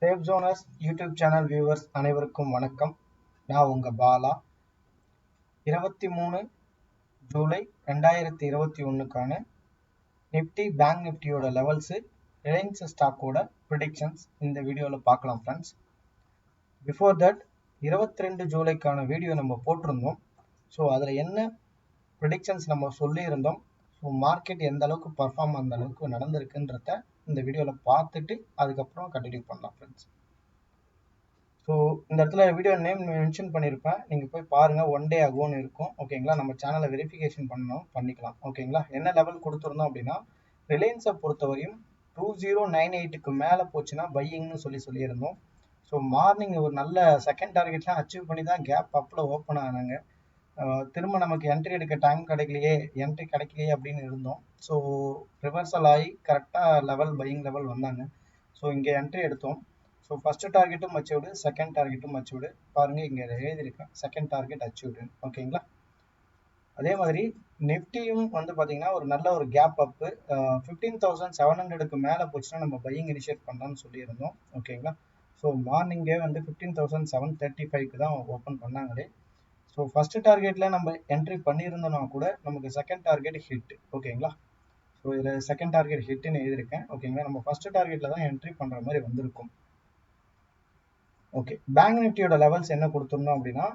Safe zones YouTube channel viewers அனைவருக்கும் வணக்கம். நான் உங்க பாலா. 23 ஜூலை 2021க்கான நிஃப்டி பேங்க் நிஃப்டியோட லெவல்ஸு, ரிலையன்ஸ் ஸ்டாக்கோட ப்ரிடிக்ஷன்ஸ் இந்த வீடியோவில் பார்க்கலாம் ஃப்ரெண்ட்ஸ். பிஃபோர் தட் 22 ஜூலைக்கான வீடியோ நம்ம போட்டிருந்தோம். ஸோ அதில் என்ன ப்ரிடிக்ஷன்ஸ் நம்ம சொல்லியிருந்தோம், ஸோ மார்க்கெட் எந்த அளவுக்கு பர்ஃபார்ம் அந்த அளவுக்கு நடந்திருக்குன்றத இந்த வீடியோவில் பார்த்துட்டு அதுக்கப்புறம் கண்டினியூ பண்ணலாம் ஃப்ரெண்ட்ஸ். ஸோ இந்த இடத்துல வீடியோ நேம் மென்ஷன் பண்ணியிருப்பேன், நீங்கள் போய் பாருங்கள். ஒன் டே அகோன்னு இருக்கும், ஓகேங்களா. நம்ம சேனலை வெரிஃபிகேஷன் பண்ணிக்கலாம், ஓகேங்களா. என்ன லெவல் கொடுத்துருந்தோம் அப்படின்னா, ரிலையன்ஸை பொறுத்தவரையும் 2098க்கு மேலே போச்சுன்னா பையிங்னு சொல்லியிருந்தோம். ஸோ மார்னிங் ஒரு நல்ல செகண்ட் டார்கெட்லாம் அச்சீவ் பண்ணி தான் கேப் அப்பில் ஓப்பன் ஆனாங்க. திரும்ப நமக்கு என்ட்ரி எடுக்க டைம் என்ட்ரி கிடைக்கலையே அப்படின்னு இருந்தோம். ஸோ ரிவர்சல் ஆகி கரெக்டாக லெவல் பையிங் லெவல் வந்தாங்க. ஸோ இங்கே என்ட்ரி எடுத்தோம். ஸோ ஃபஸ்ட்டு டார்கெட்டும் அச்சீவ்டு, செகண்ட் டார்கெட்டும் அச்சீவ்டு. பாருங்கள், இங்கே எழுதியிருக்கேன் செகண்ட் டார்கெட் அச்சீவ்டு, ஓகேங்களா. அதே மாதிரி நிஃப்டியும் பார்த்தீங்கன்னா ஒரு நல்ல ஒரு கேப் அப்பு 15,700க்கு மேலே போச்சுன்னா நம்ம பையிங் இனிஷியேட் பண்ணலாம்னு சொல்லியிருந்தோம், ஓகேங்களா. ஸோ மார்னிங்கே 15,735க்கு தான் ஓப்பன் பண்ணாங்களே. ஸோ ஃபஸ்ட்டு டார்கெட்டில் நம்ம என்ட்ரி பண்ணியிருந்தோம்னா கூட நமக்கு செகண்ட் டார்கெட் ஹிட், ஓகேங்களா. ஸோ இதில் செகண்ட் டார்கெட் ஹிட்னு எழுதியிருக்கேன், ஓகேங்களா. நம்ம ஃபஸ்ட்டு டார்கெட்டில் தான் என்ட்ரி பண்ணுற மாதிரி வந்திருக்கும். ஓகே, பேங்க் நிஃப்டியோட லெவல்ஸ் என்ன கொடுத்துருந்தோம் அப்படின்னா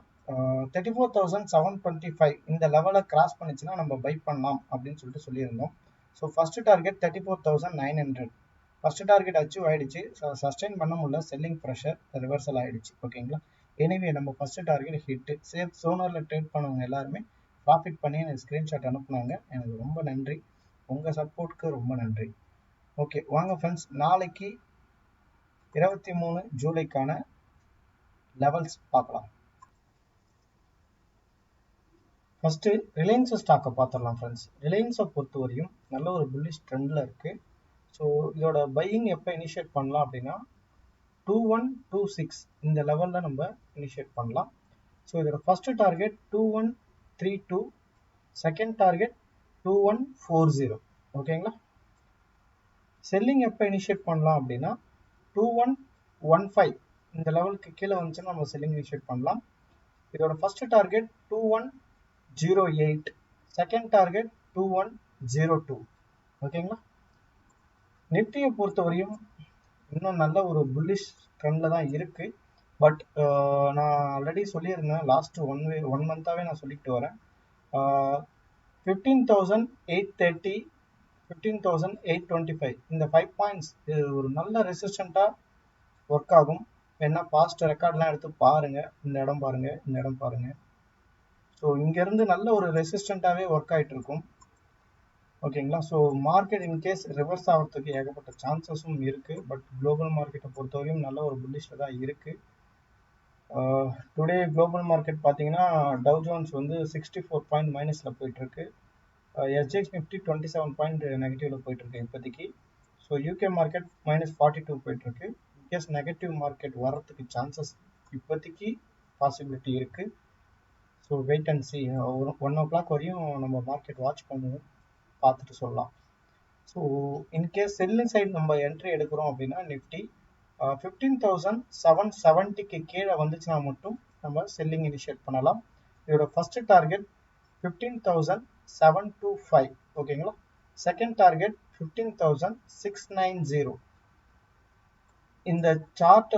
34,725 இந்த லெவலை கிராஸ் பண்ணிச்சுன்னா நம்ம பை பண்ணலாம் அப்படின்னு சொல்லியிருந்தோம். So first target 34,900, first target achieve ஆகிடுச்சு. சஸ்டெயின் பண்ண முடியல, செல்லிங் ப்ரெஷர் ரிவர்சல் ஆகிடுச்சு, ஓகேங்களா. எனிவே நம்ம ஃபஸ்ட்டு டார்கெட் ஹிட்டு. சேஃப் ஜோனரில் ட்ரேட் பண்ணவங்க எல்லாருமே ப்ராஃபிட் பண்ணி எனக்கு ஸ்க்ரீன்ஷாட் அனுப்புனாங்க. எனக்கு ரொம்ப நன்றி, உங்கள் சப்போர்ட்க்கு ரொம்ப நன்றி. ஓகே வாங்க ஃப்ரெண்ட்ஸ், நாளைக்கு 23 ஜூலைக்கான லெவல்ஸ் பார்க்கலாம். ஃபர்ஸ்ட் ரிலையன்ஸ் ஸ்டாக்கை பார்த்துடலாம் ஃப்ரெண்ட்ஸ். ரிலையன்ஸை பொறுத்தவரையும் நல்ல ஒரு புல்லிஷ் ட்ரெண்டில் இருக்குது. ஸோ இதோட பையிங் எப்போ இனிஷியேட் பண்ணலாம் அப்படின்னா 2126 இந்த லெவலில் நம்ம இனிஷியேட் பண்ணலாம். ஸோ இதோட ஃபஸ்ட்டு டார்கெட் 2132, செகண்ட் டார்கெட் 2140, ஓகேங்களா. செல்லிங் எப்போ இனிஷியேட் பண்ணலாம் அப்படின்னா 2115 இந்த லெவலுக்கு கீழே வந்துச்சுன்னா நம்ம செல்லிங் இனிஷியேட் பண்ணலாம். இதோட ஃபர்ஸ்ட் டார்கெட் 2108, செகண்ட் டார்கெட் 2102, ஓகேங்களா. நிஃப்டியை பொறுத்தவரையும் இன்னும் நல்ல ஒரு புல்லிஷ் ட்ரெண்டில் தான் இருக்குது. பட் நான் ஆல்ரெடி சொல்லியிருந்தேன், லாஸ்ட் ஒன் மந்த்தாகவே நான் சொல்லிக்கிட்டு வரேன். 15,830, 15,825 இந்த 5 பாயிண்ட்ஸ் இது ஒரு நல்ல ரெசிஸ்டண்ட்டாக ஒர்க் ஆகும். வேணா பாஸ்ட் ரெக்கார்ட்லாம் எடுத்து பாருங்கள். இந்த இடம் பாருங்கள், இந்த இடம் பாருங்கள். ஸோ இங்கேருந்து நல்ல ஒரு ரெசிஸ்டண்ட்டாகவே ஒர்க் ஆகிட்டு இருக்கும், ஓகேங்களா. ஸோ மார்க்கெட் இன்கேஸ் ரிவர்ஸ் ஆகிறதுக்கு ஏகப்பட்ட சான்சஸும் இருக்குது. பட் குளோபல் மார்க்கெட்டை பொறுத்தவரையும் நல்ல ஒரு புல்லிஷில் தான் இருக்குது. டுடே குளோபல் மார்க்கெட் பார்த்தீங்கன்னா டவ் ஜோன்ஸ் 64 பாயிண்ட் மைனஸில் போயிட்டுருக்கு. எஸ்ஜிஎக்ஸ் நிஃப்டி 27 பாயிண்ட் நெகட்டிவில் போயிட்டுருக்கு இப்போதைக்கு. ஸோ யூகே மார்க்கெட் -42 போயிட்டுருக்கு. இன்கேஸ் நெகட்டிவ் மார்க்கெட் வர்றதுக்கு சான்சஸ் இப்போதைக்கு பாசிபிலிட்டி இருக்குது. So wait and see. 1 o'clock வரையும் நம்ம மார்க்கெட் வாட்ச் பண்ணுவோம், பார்த்துட்டு சொல்லலாம். ஸோ இன்கேஸ் செல்லிங் சைடு நம்ம என்ட்ரி எடுக்கிறோம் அப்படின்னா நிஃப்டி 15,770க்கு கீழே வந்துச்சுன்னா மட்டும் நம்ம செல்லிங் இனிஷியேட் பண்ணலாம். இதோட ஃபர்ஸ்ட் டார்கெட் 15,725, ஓகேங்களா. Second target 15,690. இந்த சார்ட்டை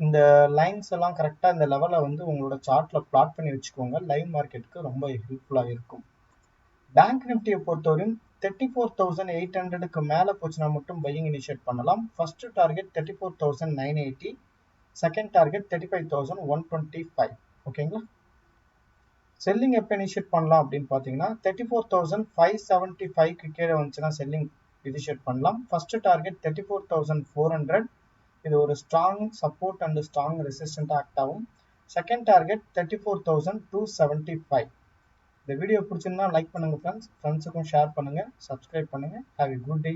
இந்த லைன்ஸ் எல்லாம் கரெக்டாக இந்த லெவலை உங்களோட சார்ட்டில் பிளாட் பண்ணி வச்சுக்கோங்க. லைவ் மார்க்கெட்டுக்கு ரொம்ப ஹெல்ப்ஃபுல்லாக இருக்கும். பேங்க் நிஃப்டியை பொறுத்தவரையும் 34,800க்கு மேலே போச்சுன்னா மட்டும் பையிங் இனிஷியேட் பண்ணலாம். ஃபர்ஸ்ட் டார்கெட் 34,980, செகண்ட் டார்கெட் 35,125, ஓகேங்களா. செல்லிங் எப்போ இனிஷியேட் பண்ணலாம் அப்படின்னு பார்த்தீங்கன்னா 34,575க்கு கீழே வந்துச்சுன்னா செல்லிங் இனிஷியேட் பண்ணலாம். ஃபர்ஸ்ட் டார்கெட் 34,400, இது ஒரு strong support and strong resistant act ஆகும். Second target 34,275. இந்த வீடியோ பிடிச்சிருந்தா லைக் பண்ணுங்க ஃப்ரெண்ட்ஸுக்கும் ஷேர் பண்ணுங்க, சப்ஸ்கிரைப் பண்ணுங்க. Have a good day.